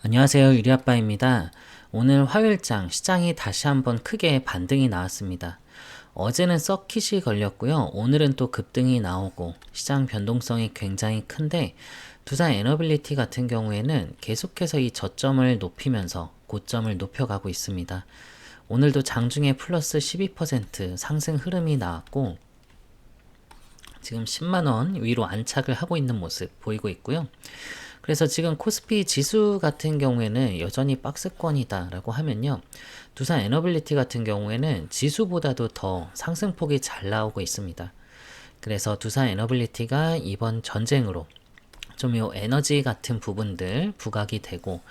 안녕하세요. 유리아빠입니다. 오늘 화요일장 시장이 다시 한번 크게 반등이 나왔습니다. 어제는 서킷이 걸렸고요. 오늘은 또 급등이 나오고 시장 변동성이 굉장히 큰데 두산 에너빌리티 같은 경우에는 계속해서 이 저점을 높이면서 고점을 높여가고 있습니다. 오늘도 장중에 플러스 12% 상승 흐름이 나왔고 지금 10만원 위로 안착을 하고 있는 모습 보이고 있고요. 그래서 지금 코스피 지수 같은 경우에는 여전히 박스권이다 라고 하면요, 두산 에너빌리티 같은 경우에는 지수보다도 더 상승폭이 잘 나오고 있습니다. 그래서 두산 에너빌리티가 이번 전쟁으로 좀 요 에너지 같은 부분들 부각이 되고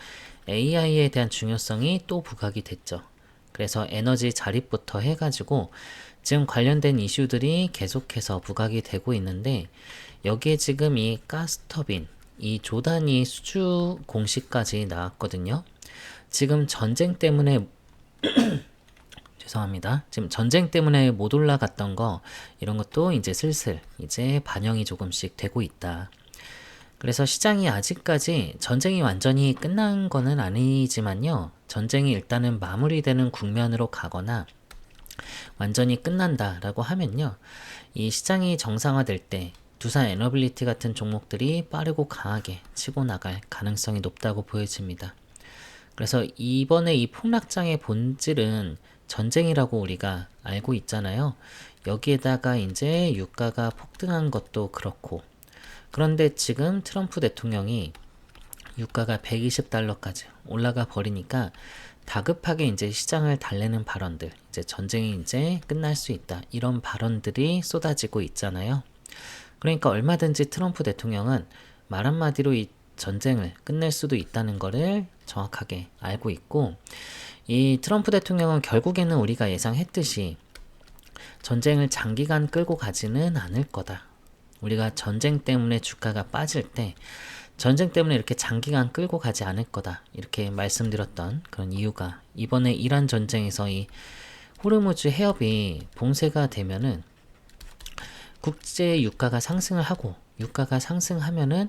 AI에 대한 중요성이 또 부각이 됐죠. 그래서 에너지 자립부터 해가지고 지금 관련된 이슈들이 계속해서 부각이 되고 있는데, 여기에 지금 이 가스터빈 이 조단위 수주 공시까지 나왔거든요. 지금 전쟁 때문에 죄송합니다. 지금 전쟁 때문에 못 올라갔던 거 이런 것도 이제 슬슬 이제 반영이 조금씩 되고 있다. 그래서 시장이 아직까지 전쟁이 완전히 끝난 거는 아니지만요, 전쟁이 일단은 마무리되는 국면으로 가거나 완전히 끝난다라고 하면요, 이 시장이 정상화될 때 두산 에너빌리티 같은 종목들이 빠르고 강하게 치고 나갈 가능성이 높다고 보여집니다. 그래서 이번에 이 폭락장의 본질은 전쟁이라고 우리가 알고 있잖아요. 여기에다가 이제 유가가 폭등한 것도 그렇고, 그런데 지금 트럼프 대통령이 유가가 120달러까지 올라가 버리니까 다급하게 이제 시장을 달래는 발언들, 이제 전쟁이 이제 끝날 수 있다, 이런 발언들이 쏟아지고 있잖아요. 그러니까 얼마든지 트럼프 대통령은 말 한마디로 이 전쟁을 끝낼 수도 있다는 것을 정확하게 알고 있고, 이 트럼프 대통령은 결국에는 우리가 예상했듯이 전쟁을 장기간 끌고 가지는 않을 거다. 우리가 전쟁 때문에 주가가 빠질 때 전쟁 때문에 이렇게 장기간 끌고 가지 않을 거다, 이렇게 말씀드렸던 그런 이유가, 이번에 이란 전쟁에서 이 호르무즈 해협이 봉쇄가 되면은 국제 유가가 상승을 하고, 유가가 상승하면은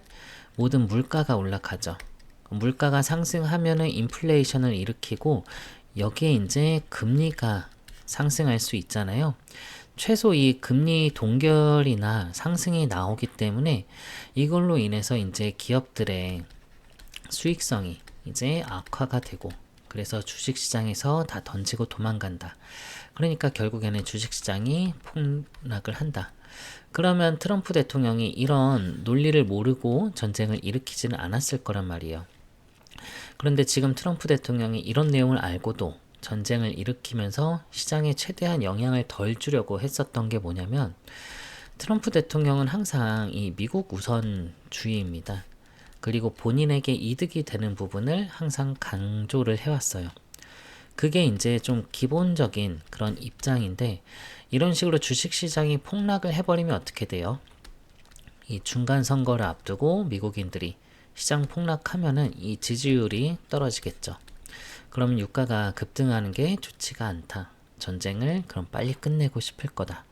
모든 물가가 올라가죠. 물가가 상승하면은 인플레이션을 일으키고 여기에 이제 금리가 상승할 수 있잖아요. 최소 이 금리 동결이나 상승이 나오기 때문에 이걸로 인해서 이제 기업들의 수익성이 이제 악화가 되고, 그래서 주식시장에서 다 던지고 도망간다. 그러니까 결국에는 주식시장이 폭락을 한다. 그러면 트럼프 대통령이 이런 논리를 모르고 전쟁을 일으키지는 않았을 거란 말이에요. 그런데 지금 트럼프 대통령이 이런 내용을 알고도 전쟁을 일으키면서 시장에 최대한 영향을 덜 주려고 했었던 게 뭐냐면, 트럼프 대통령은 항상 이 미국 우선주의입니다. 그리고 본인에게 이득이 되는 부분을 항상 강조를 해왔어요. 그게 이제 좀 기본적인 그런 입장인데, 이런 식으로 주식시장이 폭락을 해버리면 어떻게 돼요? 이 중간 선거를 앞두고 미국인들이 시장 폭락하면은 이 지지율이 떨어지겠죠. 그럼 유가가 급등하는 게 좋지가 않다. 전쟁을 그럼 빨리 끝내고 싶을 거다.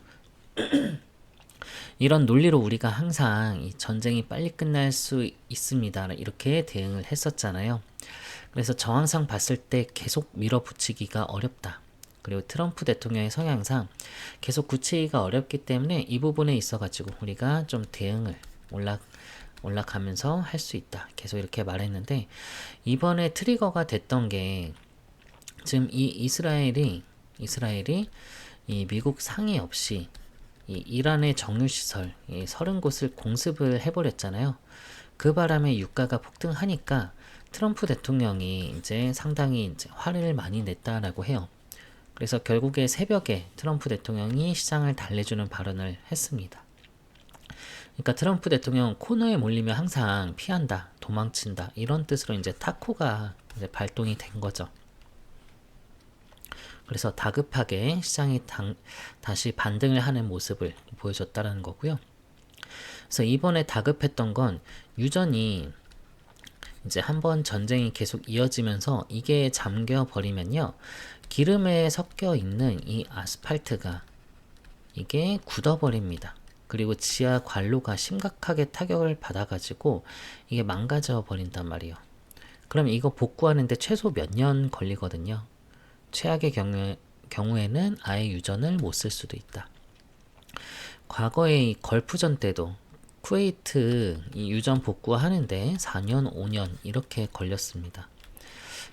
이런 논리로 우리가 항상 이 전쟁이 빨리 끝날 수 있습니다, 이렇게 대응을 했었잖아요. 그래서 정황상 봤을 때 계속 밀어붙이기가 어렵다. 그리고 트럼프 대통령의 성향상 계속 굳히기가 어렵기 때문에 이 부분에 있어가지고 우리가 좀 대응을 올라가면서 할 수 있다, 계속 이렇게 말했는데, 이번에 트리거가 됐던 게 지금 이 이스라엘이 이 미국 상의 없이 이 이란의 정유시설 30곳을 공습을 해버렸잖아요. 그 바람에 유가가 폭등하니까 트럼프 대통령이 이제 상당히 이제 화를 많이 냈다라고 해요. 그래서 결국에 새벽에 트럼프 대통령이 시장을 달래주는 발언을 했습니다. 그러니까 트럼프 대통령 코너에 몰리면 항상 피한다, 도망친다, 이런 뜻으로 이제 타코가 이제 발동이 된 거죠. 그래서 다급하게 시장이 다시 반등을 하는 모습을 보여줬다는 거고요. 그래서 이번에 다급했던 건 유전이 이제 한번 전쟁이 계속 이어지면서 이게 잠겨 버리면요, 기름에 섞여 있는 이 아스팔트가 이게 굳어버립니다. 그리고 지하 관로가 심각하게 타격을 받아가지고 이게 망가져 버린단 말이에요. 그럼 이거 복구하는데 최소 몇 년 걸리거든요. 최악의 경우에는 아예 유전을 못 쓸 수도 있다. 과거에 이 걸프전 때도 쿠웨이트 이 유전 복구하는데 4년, 5년 이렇게 걸렸습니다.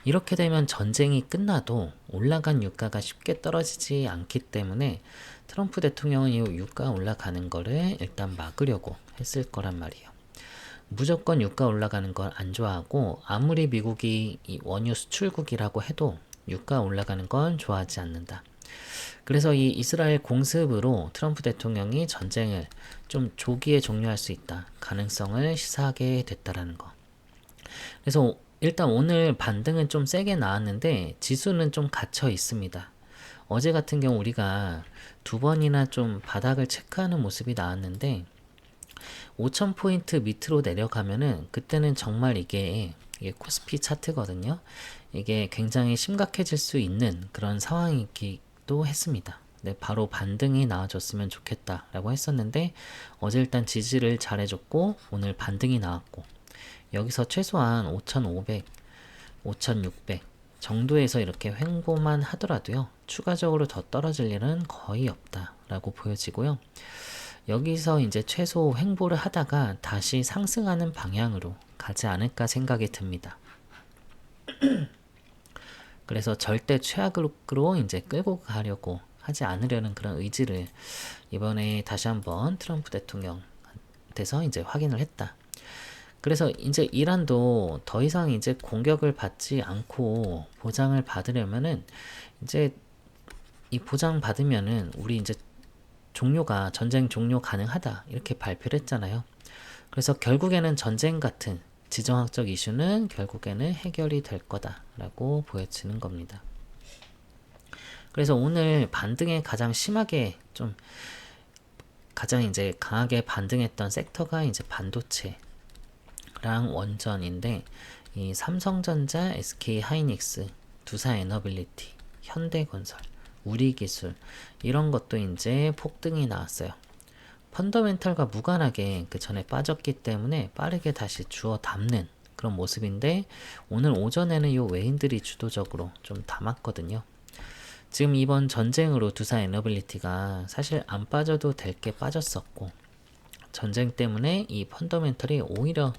이렇게 되면 전쟁이 끝나도 올라간 유가가 쉽게 떨어지지 않기 때문에 트럼프 대통령은 이 유가 올라가는 거를 일단 막으려고 했을 거란 말이에요. 무조건 유가 올라가는 걸 안 좋아하고 아무리 미국이 이 원유 수출국이라고 해도 유가 올라가는 건 좋아하지 않는다. 그래서 이 이스라엘 공습으로 트럼프 대통령이 전쟁을 좀 조기에 종료할 수 있다. 가능성을 시사하게 됐다라는 거. 그래서 일단 오늘 반등은 좀 세게 나왔는데 지수는 좀 갇혀 있습니다. 어제 같은 경우 우리가 두 번이나 좀 바닥을 체크하는 모습이 나왔는데 5000포인트 밑으로 내려가면은 그때는 정말 이게 코스피 차트거든요. 이게 굉장히 심각해질 수 있는 그런 상황이기도 했습니다. 네, 바로 반등이 나와줬으면 좋겠다라고 했었는데 어제 일단 지지를 잘해줬고 오늘 반등이 나왔고 여기서 최소한 5500, 5600 정도에서 이렇게 횡보만 하더라도요. 추가적으로 더 떨어질 일은 거의 없다라고 보여지고요. 여기서 이제 최소 횡보를 하다가 다시 상승하는 방향으로 가지 않을까 생각이 듭니다. 그래서 절대 최악으로 이제 끌고 가려고 하지 않으려는 그런 의지를 이번에 다시 한번 트럼프 대통령한테서 이제 확인을 했다. 그래서 이제 이란도 더 이상 이제 공격을 받지 않고 보장을 받으려면은 이제 이 보장 받으면은 우리 이제 전쟁 종료 가능하다 이렇게 발표를 했잖아요. 그래서 결국에는 전쟁 같은 지정학적 이슈는 결국에는 해결이 될 거다라고 보여지는 겁니다. 그래서 오늘 반등에 가장 심하게 좀 가장 이제 강하게 반등했던 섹터가 이제 반도체랑 원전인데 이 삼성전자, SK하이닉스, 두산에너빌리티, 현대건설, 우리기술 이런 것도 이제 폭등이 나왔어요. 펀더멘털과 무관하게 그 전에 빠졌기 때문에 빠르게 다시 주워 담는 그런 모습인데 오늘 오전에는 이 외인들이 주도적으로 좀 담았거든요. 지금 이번 전쟁으로 두산에너빌리티가 사실 안 빠져도 될 게 빠졌었고 전쟁 때문에 이 펀더멘털이 오히려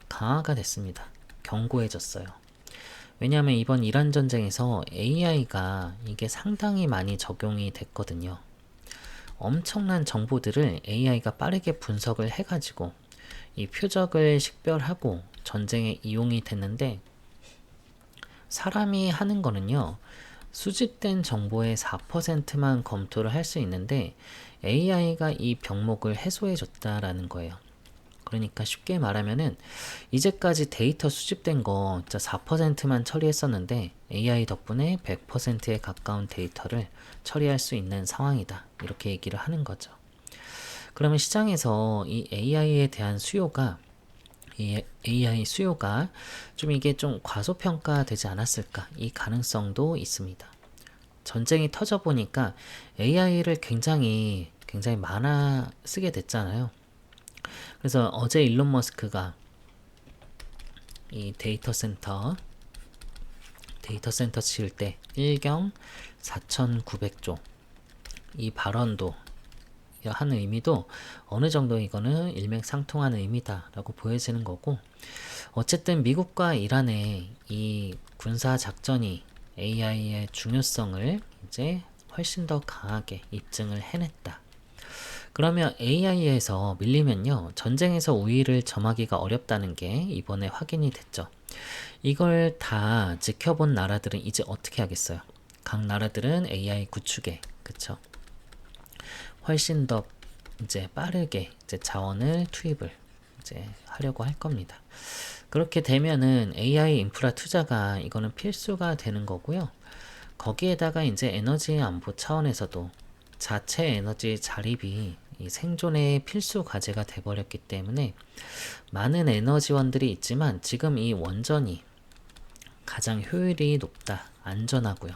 강화가 됐습니다. 견고해졌어요. 왜냐하면 이번 이란 전쟁에서 AI가 이게 상당히 많이 적용이 됐거든요. 엄청난 정보들을 AI가 빠르게 분석을 해가지고 이 표적을 식별하고 전쟁에 이용이 됐는데 사람이 하는 거는요. 수집된 정보의 4%만 검토를 할 수 있는데 AI가 이 병목을 해소해 줬다라는 거예요. 그러니까 쉽게 말하면은 이제까지 데이터 수집된 거 진짜 4%만 처리했었는데 AI 덕분에 100%에 가까운 데이터를 처리할 수 있는 상황이다. 이렇게 얘기를 하는 거죠. 그러면 시장에서 이 AI에 대한 수요가 이 AI 수요가 좀 이게 좀 과소평가되지 않았을까? 이 가능성도 있습니다. 전쟁이 터져 보니까 AI를 굉장히 많아 쓰게 됐잖아요. 그래서 어제 일론 머스크가 이 데이터 센터 지을 때 1경 4,900조 이 발언도 하는 의미도 어느 정도 이거는 일맥상통하는 의미다라고 보여지는 거고 어쨌든 미국과 이란의 이 군사 작전이 AI의 중요성을 이제 훨씬 더 강하게 입증을 해냈다. 그러면 AI에서 밀리면요 전쟁에서 우위를 점하기가 어렵다는 게 이번에 확인이 됐죠. 이걸 다 지켜본 나라들은 이제 어떻게 하겠어요? 각 나라들은 AI 구축에 그쵸? 훨씬 더 이제 빠르게 이제 자원을 투입을 이제 하려고 할 겁니다. 그렇게 되면은 AI 인프라 투자가 이거는 필수가 되는 거고요. 거기에다가 이제 에너지 안보 차원에서도 자체 에너지 자립이 이 생존의 필수 과제가 돼버렸기 때문에 많은 에너지원들이 있지만 지금 이 원전이 가장 효율이 높다, 안전하고요.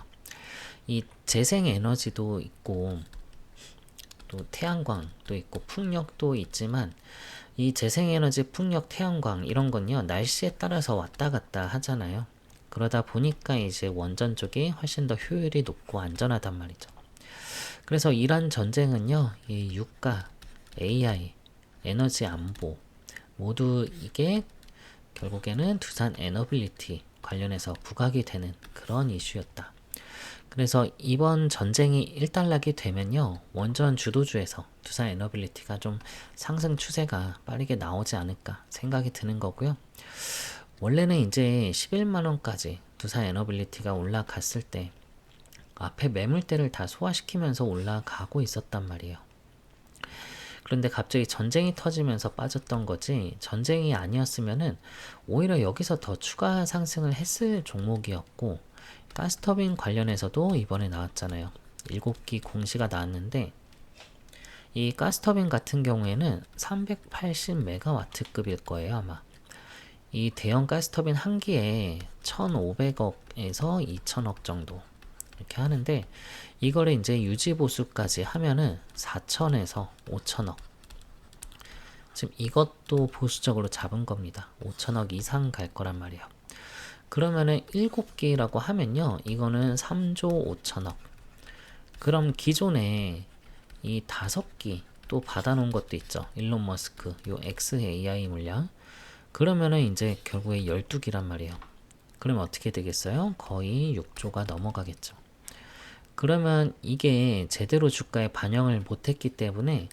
이 재생 에너지도 있고 또 태양광도 있고 풍력도 있지만 이 재생에너지, 풍력, 태양광 이런 건요, 날씨에 따라서 왔다 갔다 하잖아요. 그러다 보니까 이제 원전 쪽이 훨씬 더 효율이 높고 안전하단 말이죠. 그래서 이란 전쟁은요, 이 유가, AI, 에너지 안보 모두 이게 결국에는 두산 에너빌리티 관련해서 부각이 되는 그런 이슈였다. 그래서 이번 전쟁이 일단락이 되면요, 원전 주도주에서 두산 에너빌리티가 좀 상승 추세가 빠르게 나오지 않을까 생각이 드는 거고요. 원래는 이제 11만원까지 두산 에너빌리티가 올라갔을 때 앞에 매물대를 다 소화시키면서 올라가고 있었단 말이에요. 그런데 갑자기 전쟁이 터지면서 빠졌던 거지, 전쟁이 아니었으면은 오히려 여기서 더 추가 상승을 했을 종목이었고, 가스터빈 관련해서도 이번에 나왔잖아요. 7기 공시가 나왔는데, 이 가스터빈 같은 경우에는 380메가와트급일 거예요, 아마. 이 대형 가스터빈 한 기에 1,500억에서 2,000억 정도 이렇게 하는데, 이거를 이제 유지보수까지 하면은 4,000에서 5,000억. 지금 이것도 보수적으로 잡은 겁니다. 5,000억 이상 갈 거란 말이에요. 그러면은 7기라고 하면요, 이거는 3조 5천억. 그럼 기존에 이 5기 또 받아놓은 것도 있죠. 일론 머스크 요 XAI 물량. 그러면은 이제 결국에 12기란 말이에요. 그러면 어떻게 되겠어요? 거의 6조가 넘어가겠죠. 그러면 이게 제대로 주가에 반영을 못했기 때문에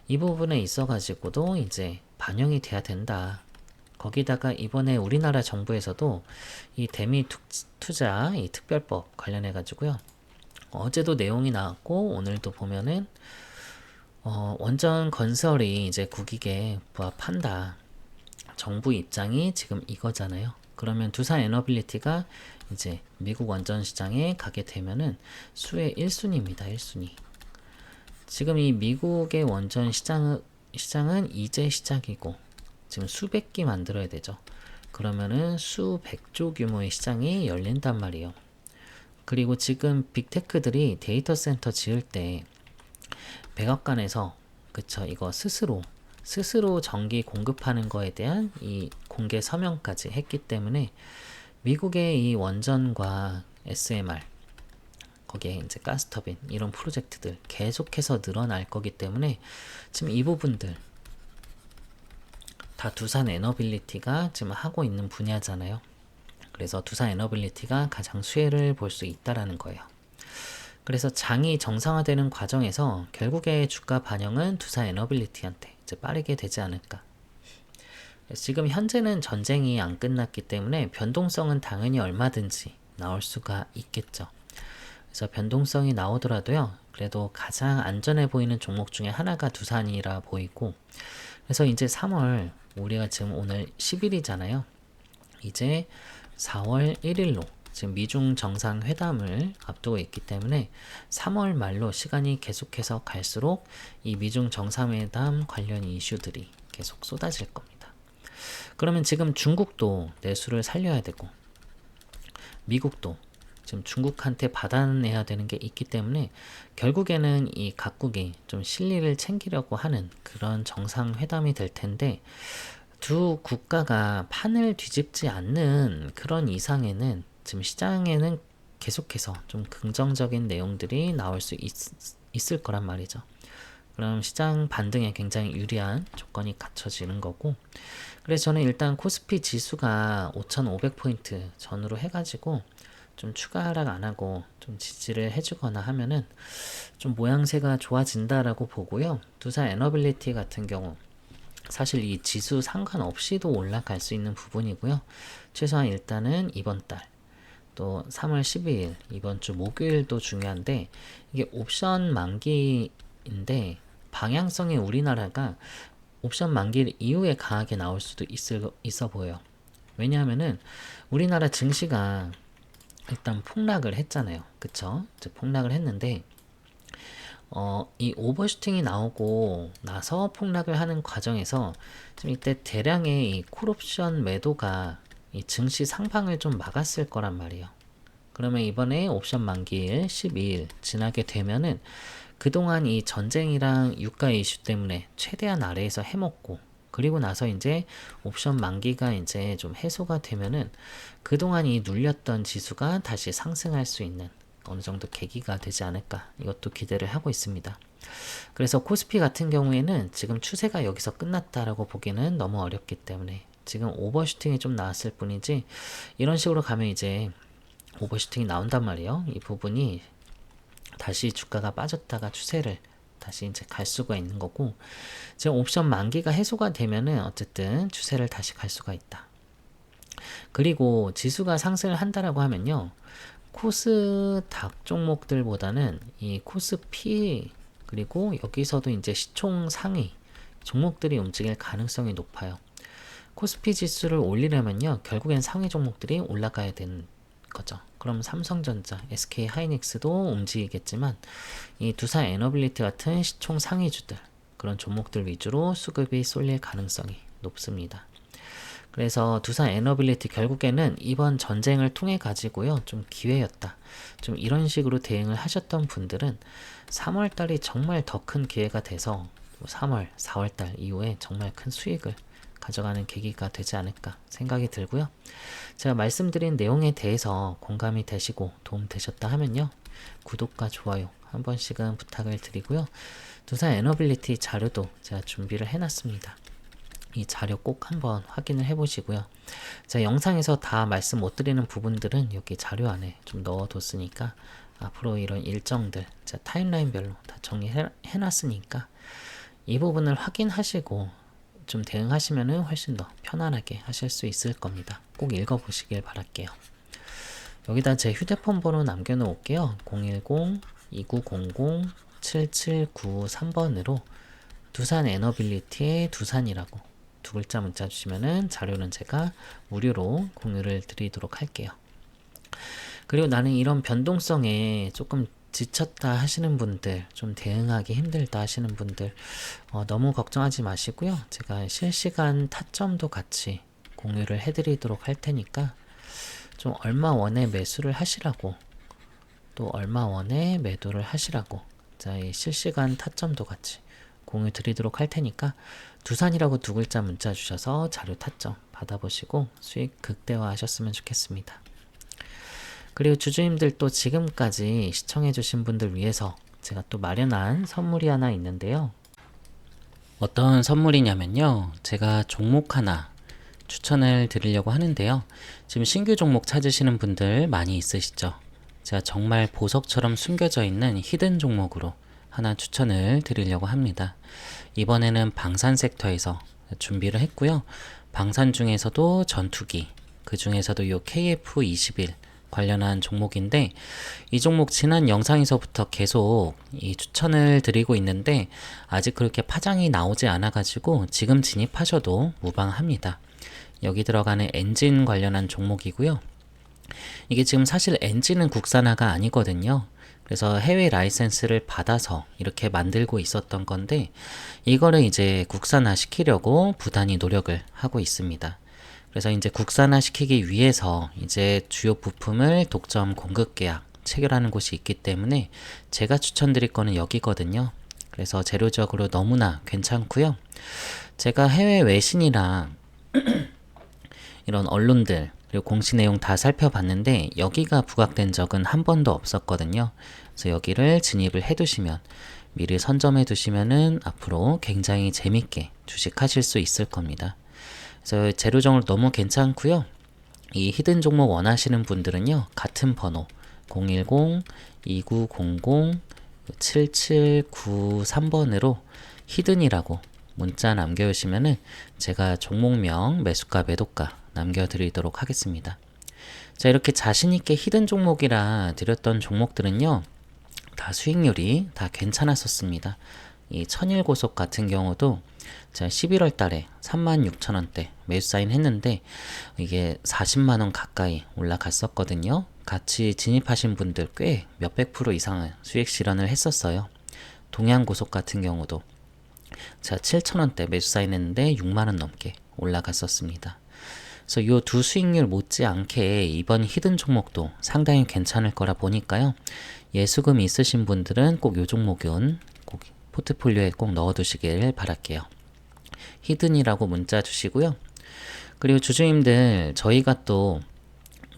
이 부분에 있어 가지고도 이제 반영이 돼야 된다. 거기다가 이번에 우리나라 정부에서도 이 대미 투자 이 특별법 관련해 가지고요, 어제도 내용이 나왔고 오늘도 보면은 원전 건설이 이제 국익에 부합한다. 정부 입장이 지금 이거잖아요. 그러면 두산 에너빌리티가 이제 미국 원전 시장에 가게 되면은 수의 1순위입니다. 1순위. 지금 이 미국의 원전 시장은 이제 시작이고 지금 수백 기 만들어야 되죠. 그러면은 수백조 규모의 시장이 열린단 말이에요. 그리고 지금 빅테크들이 데이터 센터 지을 때 백악관에서, 그쵸, 이거 스스로 전기 공급하는 거에 대한 이 공개 서명까지 했기 때문에 미국의 이 원전과 SMR, 거기에 이제 가스터빈 이런 프로젝트들 계속해서 늘어날 거기 때문에 지금 이 부분들 다 두산 에너빌리티가 지금 하고 있는 분야잖아요. 그래서 두산 에너빌리티가 가장 수혜를 볼 수 있다라는 거예요. 그래서 장이 정상화되는 과정에서 결국에 주가 반영은 두산 에너빌리티한테 이제 빠르게 되지 않을까. 지금 현재는 전쟁이 안 끝났기 때문에 변동성은 당연히 얼마든지 나올 수가 있겠죠. 그래서 변동성이 나오더라도요, 그래도 가장 안전해 보이는 종목 중에 하나가 두산이라 보이고, 그래서 이제 3월, 우리가 지금 오늘 10일이잖아요. 이제 4월 1일로 지금 미중 정상회담을 앞두고 있기 때문에 3월 말로 시간이 계속해서 갈수록 이 미중 정상회담 관련 이슈들이 계속 쏟아질 겁니다. 그러면 지금 중국도 내수를 살려야 되고, 미국도 지금 중국한테 받아내야 되는 게 있기 때문에 결국에는 이 각국이 좀 실리를 챙기려고 하는 그런 정상회담이 될 텐데, 두 국가가 판을 뒤집지 않는 그런 이상에는 지금 시장에는 계속해서 좀 긍정적인 내용들이 나올 수 있을 거란 말이죠. 그럼 시장 반등에 굉장히 유리한 조건이 갖춰지는 거고, 그래서 저는 일단 코스피 지수가 5,500포인트 전후로 해가지고 좀 추가 하락 안 하고 좀 지지를 해주거나 하면은 좀 모양새가 좋아진다라고 보고요. 두산 에너빌리티 같은 경우 사실 이 지수 상관없이도 올라갈 수 있는 부분이고요. 최소한 일단은 이번 달 또 3월 12일 이번 주 목요일도 중요한데, 이게 옵션 만기인데 방향성이 우리나라가 옵션 만기 이후에 강하게 나올 수도 있어 보여요. 왜냐하면은 우리나라 증시가 일단 폭락을 했잖아요. 그쵸? 이제 폭락을 했는데 이 오버슈팅이 나오고 나서 폭락을 하는 과정에서 지금 이때 대량의 이 콜옵션 매도가 이 증시 상방을 좀 막았을 거란 말이에요. 그러면 이번에 옵션 만기일 12일 지나게 되면은 그동안 이 전쟁이랑 유가 이슈 때문에 최대한 아래에서 해먹고 그리고 나서 이제 옵션 만기가 이제 좀 해소가 되면은 그동안 이 눌렸던 지수가 다시 상승할 수 있는 어느 정도 계기가 되지 않을까, 이것도 기대를 하고 있습니다. 그래서 코스피 같은 경우에는 지금 추세가 여기서 끝났다라고 보기는 너무 어렵기 때문에 지금 오버슈팅이 좀 나왔을 뿐이지, 이런 식으로 가면 이제 오버슈팅이 나온단 말이에요. 이 부분이 다시 주가가 빠졌다가 추세를 다시 이제 갈 수가 있는 거고, 지금 옵션 만기가 해소가 되면은 어쨌든 추세를 다시 갈 수가 있다. 그리고 지수가 상승을 한다라고 하면요, 코스닥 종목들보다는 이 코스피, 그리고 여기서도 이제 시총 상위 종목들이 움직일 가능성이 높아요. 코스피 지수를 올리려면요, 결국엔 상위 종목들이 올라가야 되는 거죠. 그럼 삼성전자, SK 하이닉스도 움직이겠지만 이 두산 에너빌리티 같은 시총 상위주들, 그런 종목들 위주로 수급이 쏠릴 가능성이 높습니다. 그래서 두산 에너빌리티 결국에는 이번 전쟁을 통해 가지고요, 좀 기회였다, 좀 이런 식으로 대응을 하셨던 분들은 3월달이 정말 더 큰 기회가 돼서 3월, 4월달 이후에 정말 큰 수익을 가져가는 계기가 되지 않을까 생각이 들고요. 제가 말씀드린 내용에 대해서 공감이 되시고 도움 되셨다 하면요, 구독과 좋아요 한 번씩은 부탁을 드리고요. 두산 에너빌리티 자료도 제가 준비를 해놨습니다. 이 자료 꼭 한번 확인을 해보시고요. 제가 영상에서 다 말씀 못 드리는 부분들은 여기 자료 안에 좀 넣어뒀으니까 앞으로 이런 일정들 제가 타임라인별로 다 정리해놨으니까 이 부분을 확인하시고 좀 대응하시면은 훨씬 더 편안하게 하실 수 있을 겁니다. 꼭 읽어보시길 바랄게요. 여기다 제 휴대폰 번호 남겨놓을게요. 010-2900-7793번으로 두산 에너빌리티의 두산이라고 두 글자 문자 주시면은 자료는 제가 무료로 공유를 드리도록 할게요. 그리고 나는 이런 변동성에 조금 지쳤다 하시는 분들, 좀 대응하기 힘들다 하시는 분들, 너무 걱정하지 마시고요. 제가 실시간 타점도 같이 공유를 해드리도록 할 테니까 좀 얼마 원에 매수를 하시라고, 또 얼마 원에 매도를 하시라고, 자, 이 실시간 타점도 같이 공유 드리도록 할 테니까 두산이라고 두 글자 문자 주셔서 자료 타점 받아보시고 수익 극대화 하셨으면 좋겠습니다. 그리고 주주님들 또 지금까지 시청해주신 분들 위해서 제가 또 마련한 선물이 하나 있는데요. 어떤 선물이냐면요, 제가 종목 하나 추천을 드리려고 하는데요. 지금 신규 종목 찾으시는 분들 많이 있으시죠? 제가 정말 보석처럼 숨겨져 있는 히든 종목으로 하나 추천을 드리려고 합니다. 이번에는 방산 섹터에서 준비를 했고요. 방산 중에서도 전투기, 그 중에서도 이 KF21 관련한 종목인데, 이 종목 지난 영상에서부터 계속 이 추천을 드리고 있는데 아직 그렇게 파장이 나오지 않아 가지고 지금 진입하셔도 무방합니다. 여기 들어가는 엔진 관련한 종목이고요. 이게 지금 사실 엔진은 국산화가 아니거든요. 그래서 해외 라이센스를 받아서 이렇게 만들고 있었던 건데, 이거를 이제 국산화 시키려고 부단히 노력을 하고 있습니다. 그래서 이제 국산화 시키기 위해서 이제 주요 부품을 독점 공급 계약 체결하는 곳이 있기 때문에 제가 추천드릴 거는 여기거든요. 그래서 재료적으로 너무나 괜찮고요. 제가 해외 외신이랑 이런 언론들 그리고 공시 내용 다 살펴봤는데 여기가 부각된 적은 한 번도 없었거든요. 그래서 여기를 진입을 해두시면, 미리 선점해 두시면은 앞으로 굉장히 재밌게 주식하실 수 있을 겁니다. 그래서 재료적으로 너무 괜찮고요. 이 히든 종목 원하시는 분들은요, 같은 번호 010-2900-7793번으로 히든이라고 문자 남겨주시면은 제가 종목명, 매수가, 매도가 남겨드리도록 하겠습니다. 자, 이렇게 자신있게 히든 종목이라 드렸던 종목들은요, 다 수익률이 다 괜찮았었습니다. 이 천일고속 같은 경우도 제가 11월 달에 36,000원대 매수 사인 했는데 이게 40만원 가까이 올라갔었거든요. 같이 진입하신 분들 꽤 몇백 프로 이상의 수익 실현을 했었어요. 동양고속 같은 경우도 제가 7,000원대 매수 사인 했는데 6만원 넘게 올라갔었습니다. 그래서 이 두 수익률 못지않게 이번 히든 종목도 상당히 괜찮을 거라 보니까요. 예수금 있으신 분들은 꼭 이 종목은 꼭 포트폴리오에 꼭 넣어두시길 바랄게요. 히든이라고 문자 주시고요. 그리고 주주님들, 저희가 또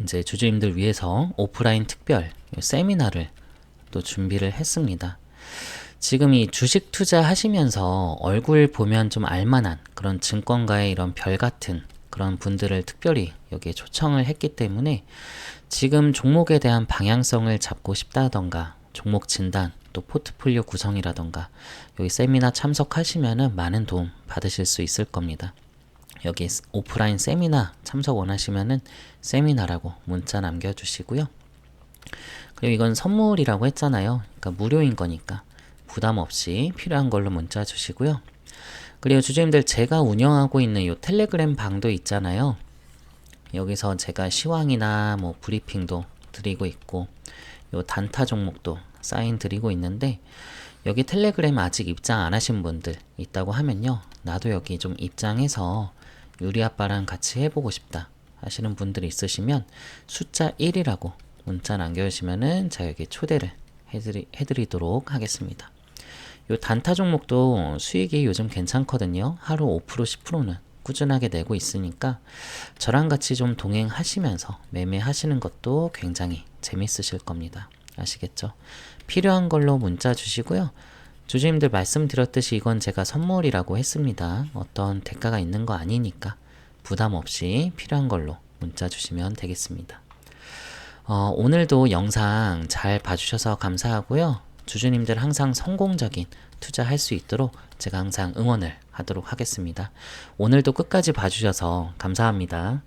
이제 주주님들 위해서 오프라인 특별 세미나를 또 준비를 했습니다. 지금 이 주식 투자 하시면서 얼굴 보면 좀 알만한 그런 증권가의 이런 별 같은 그런 분들을 특별히 여기에 초청을 했기 때문에 지금 종목에 대한 방향성을 잡고 싶다던가 종목 진단 또 포트폴리오 구성이라던가 여기 세미나 참석하시면은 많은 도움 받으실 수 있을 겁니다. 여기 오프라인 세미나 참석 원하시면은 세미나라고 문자 남겨주시고요. 그리고 이건 선물이라고 했잖아요. 그러니까 무료인 거니까 부담 없이 필요한 걸로 문자 주시고요. 그리고 주주님들, 제가 운영하고 있는 이 텔레그램 방도 있잖아요. 여기서 제가 시황이나 뭐 브리핑도 드리고 있고 요 단타 종목도 사인 드리고 있는데, 여기 텔레그램 아직 입장 안 하신 분들 있다고 하면요, 나도 여기 좀 입장해서 유리 아빠랑 같이 해보고 싶다 하시는 분들이 있으시면 숫자 1이라고 문자 남겨주시면은 제가 여기 초대를 해드리도록 하겠습니다. 요 단타 종목도 수익이 요즘 괜찮거든요. 하루 5% 10%는 꾸준하게 내고 있으니까 저랑 같이 좀 동행하시면서 매매하시는 것도 굉장히 재밌으실 겁니다. 아시겠죠? 필요한 걸로 문자 주시고요. 주주님들 말씀드렸듯이 이건 제가 선물이라고 했습니다. 어떤 대가가 있는 거 아니니까 부담 없이 필요한 걸로 문자 주시면 되겠습니다. 오늘도 영상 잘 봐주셔서 감사하고요. 주주님들 항상 성공적인 투자할 수 있도록 제가 항상 응원을 하도록 하겠습니다. 오늘도 끝까지 봐주셔서 감사합니다.